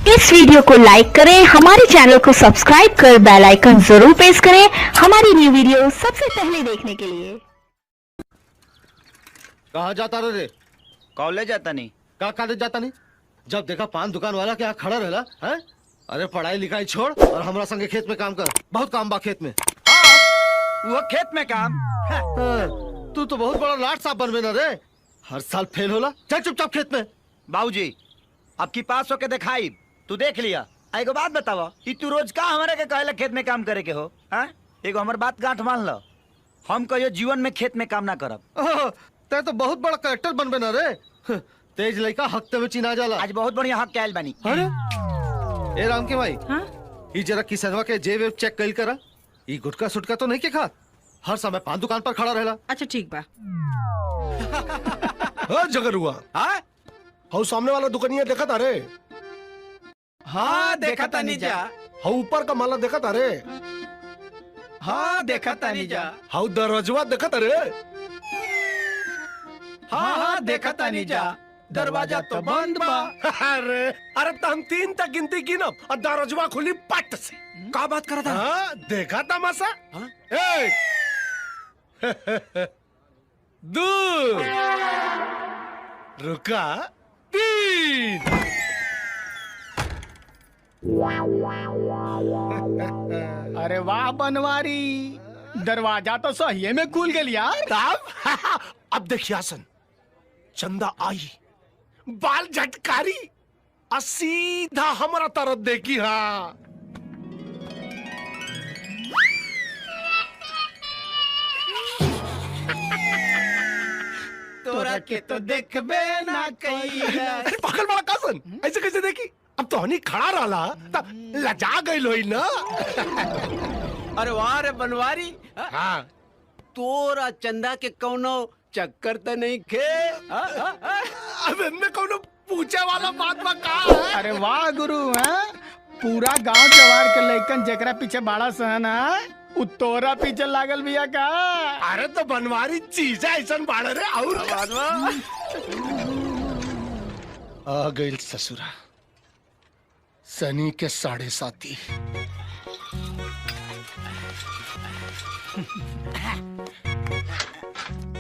इस video को लाइक करें, हमारे चैनल को सब्सक्राइब कर बेल आइकन जरूर प्रेस करें हमारी न्यू वीडियो सबसे पहले देखने के लिए। कहाँ जाता रे? कॉलेज जाता नहीं। कहाँ कॉलेज जाता नहीं? जब देखा पान दुकान वाला क्या खड़ा रहला है? अरे पढ़ाई लिखाई छोड़ और हमरा संगे खेत में काम कर। बहुत काम बा खेत में। वो खेत में काम। तू तो बहुत बड़ा लाट साहब बनबे ना रे। हर साल फेल होला। चल चुपचाप खेत में। बाबूजी अब की पास होके दिखाई तू देख लिया। एगो बात बतावा, तू रोज का हमारे के कहला खेत में काम करे के हो? एगो हमार बात गांठ मान लो, हम कहियो जीवन में खेत में काम ना करब। ते तो बहुत बड़ा कलेक्टर बनबे ना रे। तेज लड़का हफ्ते में चिना जाला। आज बहुत बढ़िया हक कैल बनी। अरे ए राम के भाई, ये जरा किसनवा के जेब वेब चेक कइल करा। ये गुटका सुटका तो नहीं के खा? हर समय पान दुकान पर खड़ा रहला। अच्छा ठीक बा। जगर हुआ हाउ सामने वाला दुकानिया देखा था रे? हाँ देखा था नहीं जा। हाउ ऊपर का माला देखा था रे? हाँ देखा था नहीं जा। हाउ दरवाजा देखा था रे? हाँ देखा था नहीं जा। दरवाजा तो बंद बा। अरे अरे तो हम 3 तक गिनती गिनब और दरवाजा खुली पट से। का बात कर रहा था? देखा तमाशा? 1 2 रुका 3। अरे वाह बनवारी, दरवाजा तो सही में खुल गया यार। तब अब देखिए आसन, चंदा आई, बाल झटकारी और सीधा हमारा तरफ देखी। हाँ तोरा के तो देखबे ना कई। अरे पागल बड़ा कासन, ऐसे कैसे देखी? अब तो हनी खड़ा रहा तब लजा गई लोई ना। अरे वाह रे बनवारी, हाँ तोरा चंदा के कौनो चक्कर तो नहीं खे? अब इनमें कौनो पूछे वाला बात बा का है? अरे वाह गुरु, है पूरा गांव जवार के लइकन जेकरा पीछे बाड़ा सहन है उ तोरा पीछे लागल बिया का। अरे तो बनवारी चीज ऐसा बाड़े रे। और आ गई ससुरा सनी के 7.5।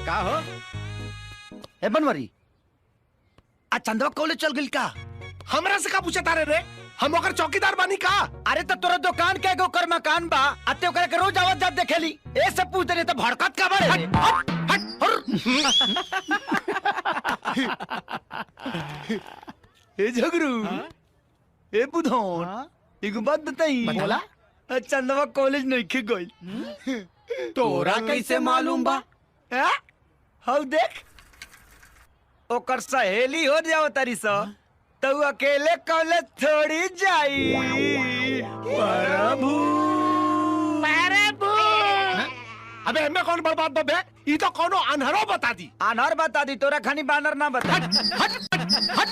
का हो ए बनवारी, आज चंदवा कॉलेज चल गई का? हमरा से का पूछा तारे रे? हम ओकर चौकीदार बानी का? अरे तो तोरा दुकान के एगो कर मकान बा, अते ओकरा के रोज आवत जात देखेली। ए सब पूछते नहीं तो भड़कत का बड़े रे? ए झगरू, ए बुधौन, एगो बात बताई। बोला। चंदवा कॉलेज नहीं खे गई। तोरा कैसे मालूम बा? हाउ देख, ओकर सहेली हो जाओ तारी सा तो अकेले कॉलेज थोड़ी जाई। प्रभु अबे हमें कौन बर्बाद बबे? ये तो कौनो अनहरो बता दी। अनहर बता दी, तोरा खानी बानर ना बता। हट हट हट